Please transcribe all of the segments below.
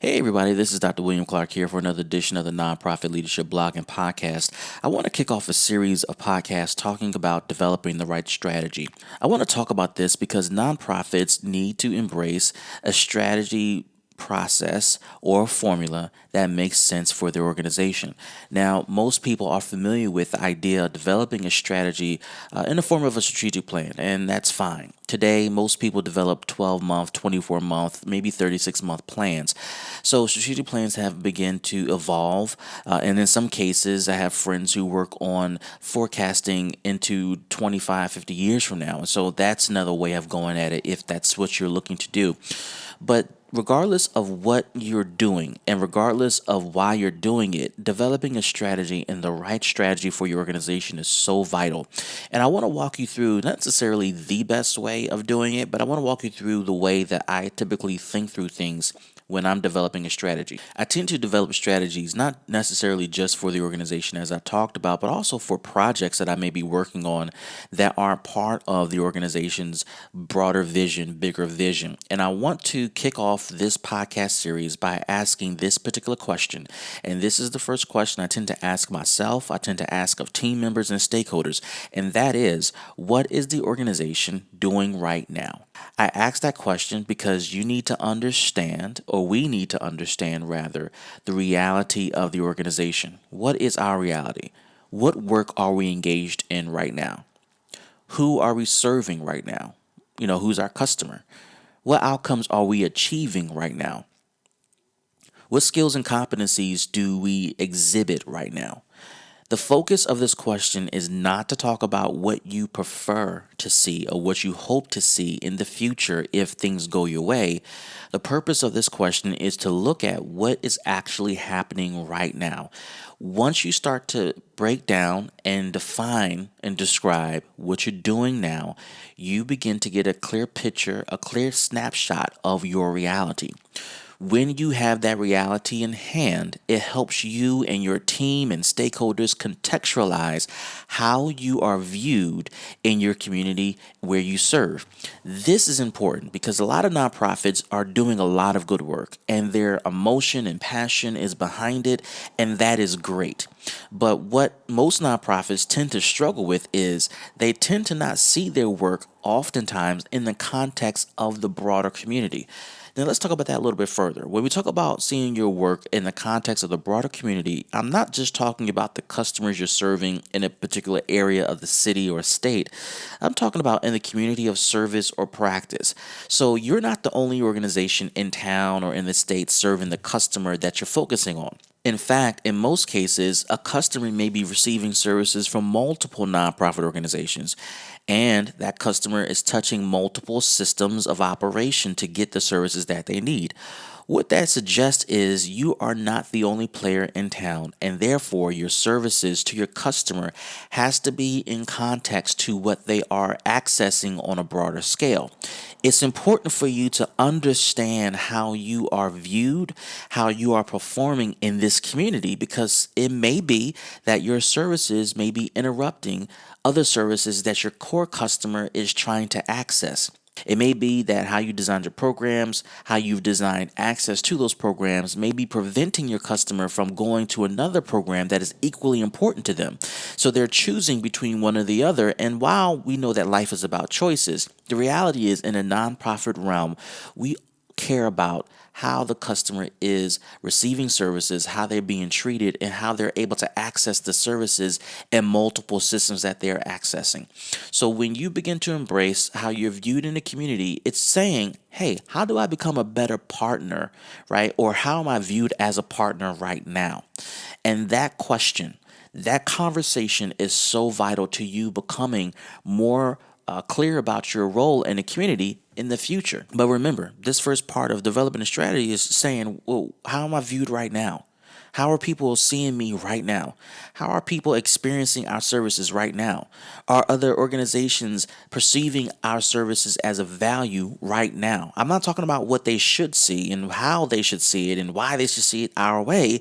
Hey, everybody, this is Dr. William Clark here for another edition of the Nonprofit Leadership Blog and Podcast. I want to kick off a series of podcasts talking about developing the right strategy. I want to talk about this because nonprofits need to embrace a strategy process or formula that makes sense for their organization. Now, most people are familiar with the idea of developing a strategy in the form of a strategic plan, and that's fine. Today, most people develop 12-month, 24-month, maybe 36-month plans. So strategic plans have begun to evolve, and in some cases, I have friends who work on forecasting into 25, 50 years from now. And so that's another way of going at it if that's what you're looking to do. But regardless of what you're doing and regardless of why you're doing it, developing a strategy and the right strategy for your organization is so vital. And I want to walk you through not necessarily the best way of doing it, but I want to walk you through the way that I typically think through things when I'm developing a strategy. I tend to develop strategies not necessarily just for the organization as I talked about, but also for projects that I may be working on that aren't part of the organization's broader vision, bigger vision. And I want to kick off this podcast series by asking this particular question. And this is the first question I tend to ask myself, I tend to ask of team members and stakeholders, and that is, what is the organization doing right now? I ask that question because you need to understand, or we need to understand rather, the reality of the organization. What is our reality? What work are we engaged in right now? Who are we serving right now? Who's our customer? What outcomes are we achieving right now? What skills and competencies do we exhibit right now? The focus of this question is not to talk about what you prefer to see or what you hope to see in the future if things go your way. The purpose of this question is to look at what is actually happening right now. Once you start to break down and define and describe what you're doing now, you begin to get a clear picture, a clear snapshot of your reality. When you have that reality in hand, it helps you and your team and stakeholders contextualize how you are viewed in your community where you serve. This is important because a lot of nonprofits are doing a lot of good work and their emotion and passion is behind it, and that is great. But what most nonprofits tend to struggle with is they tend to not see their work oftentimes in the context of the broader community. Now, let's talk about that a little bit further. When we talk about seeing your work in the context of the broader community, I'm not just talking about the customers you're serving in a particular area of the city or state. I'm talking about in the community of service or practice. So you're not the only organization in town or in the state serving the customer that you're focusing on. In fact, in most cases, a customer may be receiving services from multiple nonprofit organizations, and that customer is touching multiple systems of operation to get the services that they need. What that suggests is you are not the only player in town, and therefore your services to your customer has to be in context to what they are accessing on a broader scale. It's important for you to understand how you are viewed, how you are performing in this community, because it may be that your services may be interrupting other services that your core customer is trying to access. It may be that how you designed your programs, how you've designed access to those programs may be preventing your customer from going to another program that is equally important to them. So they're choosing between one or the other. And while we know that life is about choices, the reality is in a nonprofit realm, we care about how the customer is receiving services, how they're being treated, and how they're able to access the services and multiple systems that they're accessing. So when you begin to embrace how you're viewed in the community, it's saying, hey, how do I become a better partner, right? Or how am I viewed as a partner right now? And that question, that conversation is so vital to you becoming more clear about your role in the community in the future. But remember, this first part of developing a strategy is saying, well, how am I viewed right now? How are people seeing me right now? How are people experiencing our services right now? Are other organizations perceiving our services as a value right now? I'm not talking about what they should see and how they should see it and why they should see it our way.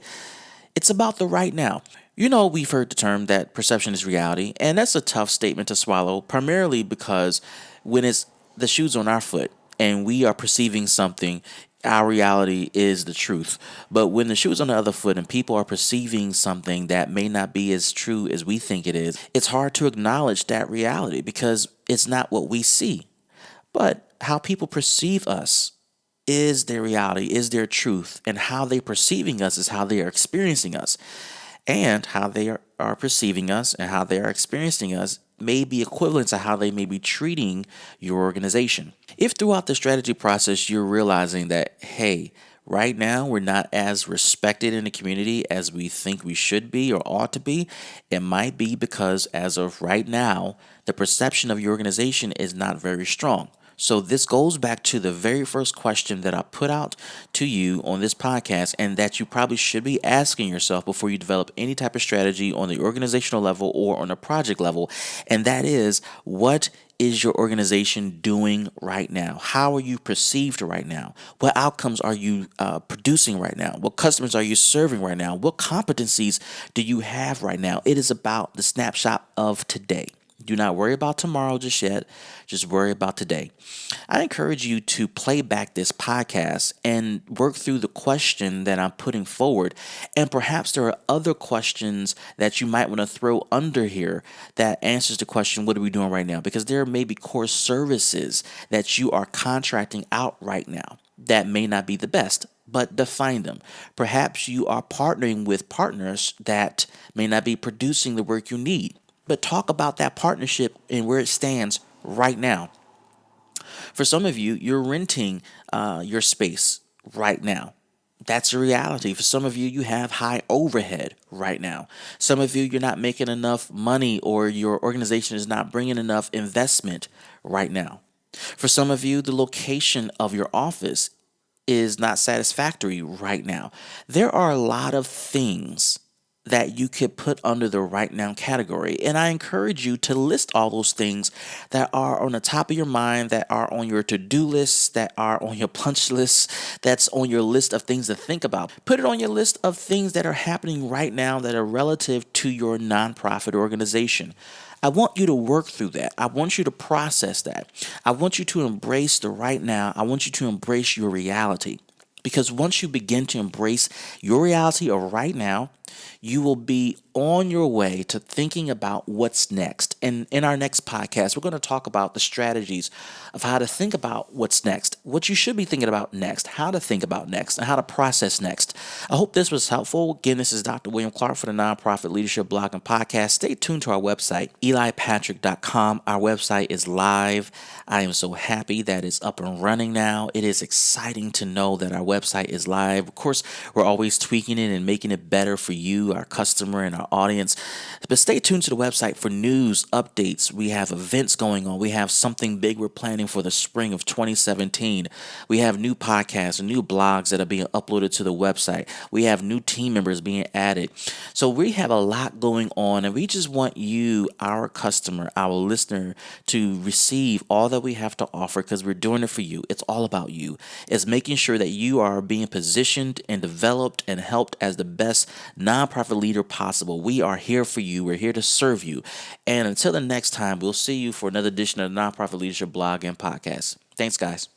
It's about the right now. We've heard the term that perception is reality, and that's a tough statement to swallow, primarily because when it's the shoes on our foot and we are perceiving something, our reality is the truth. But when the shoe is on the other foot and people are perceiving something that may not be as true as we think it is, it's hard to acknowledge that reality because it's not what we see. But how people perceive us is their reality, is their truth, and how they're perceiving us is how they are experiencing us. And how they are perceiving us and how they are experiencing us may be equivalent to how they may be treating your organization. If throughout the strategy process you're realizing that, hey, right now we're not as respected in the community as we think we should be or ought to be, it might be because as of right now, the perception of your organization is not very strong. So this goes back to the very first question that I put out to you on this podcast, and that you probably should be asking yourself before you develop any type of strategy on the organizational level or on a project level. And that is, what is your organization doing right now? How are you perceived right now? What outcomes are you producing right now? What customers are you serving right now? What competencies do you have right now? It is about the snapshot of today. Do not worry about tomorrow just yet. Just worry about today. I encourage you to play back this podcast and work through the question that I'm putting forward. And perhaps there are other questions that you might want to throw under here that answers the question, what are we doing right now? Because there may be core services that you are contracting out right now that may not be the best, but define them. Perhaps you are partnering with partners that may not be producing the work you need. But talk about that partnership and where it stands right now. For some of you, you're renting your space right now. That's a reality. For some of you, you have high overhead right now. Some of you, you're not making enough money or your organization is not bringing enough investment right now. For some of you, the location of your office is not satisfactory right now. There are a lot of things that you could put under the right now category. And I encourage you to list all those things that are on the top of your mind, that are on your to-do list, that are on your punch list, that's on your list of things to think about. Put it on your list of things that are happening right now that are relative to your nonprofit organization. I want you to work through that. I want you to process that. I want you to embrace the right now. I want you to embrace your reality. Because once you begin to embrace your reality of right now, you will be on your way to thinking about what's next. And in our next podcast, we're going to talk about the strategies of how to think about what's next, what you should be thinking about next, how to think about next, and how to process next. I hope this was helpful. Again, this is Dr. William Clark for the Nonprofit Leadership Blog and Podcast. Stay tuned to our website, elipatrick.com. Our website is live. I am so happy that it's up and running now. It is exciting to know that our website is live. Of course, we're always tweaking it and making it better for you, our customer, and our audience. But stay tuned to the website for news, updates. We have events going on. We have something big we're planning for the spring of 2017. We have new podcasts and new blogs that are being uploaded to the website. We have new team members being added. So we have a lot going on, and we just want you, our customer, our listener, to receive all that we have to offer because we're doing it for you. It's all about you. It's making sure that you are being positioned and developed and helped as the best nonprofit leader possible. We are here for you. We're here to serve you. And until the next time, we'll see you for another edition of the Nonprofit Leadership Blog and Podcast. Thanks, guys.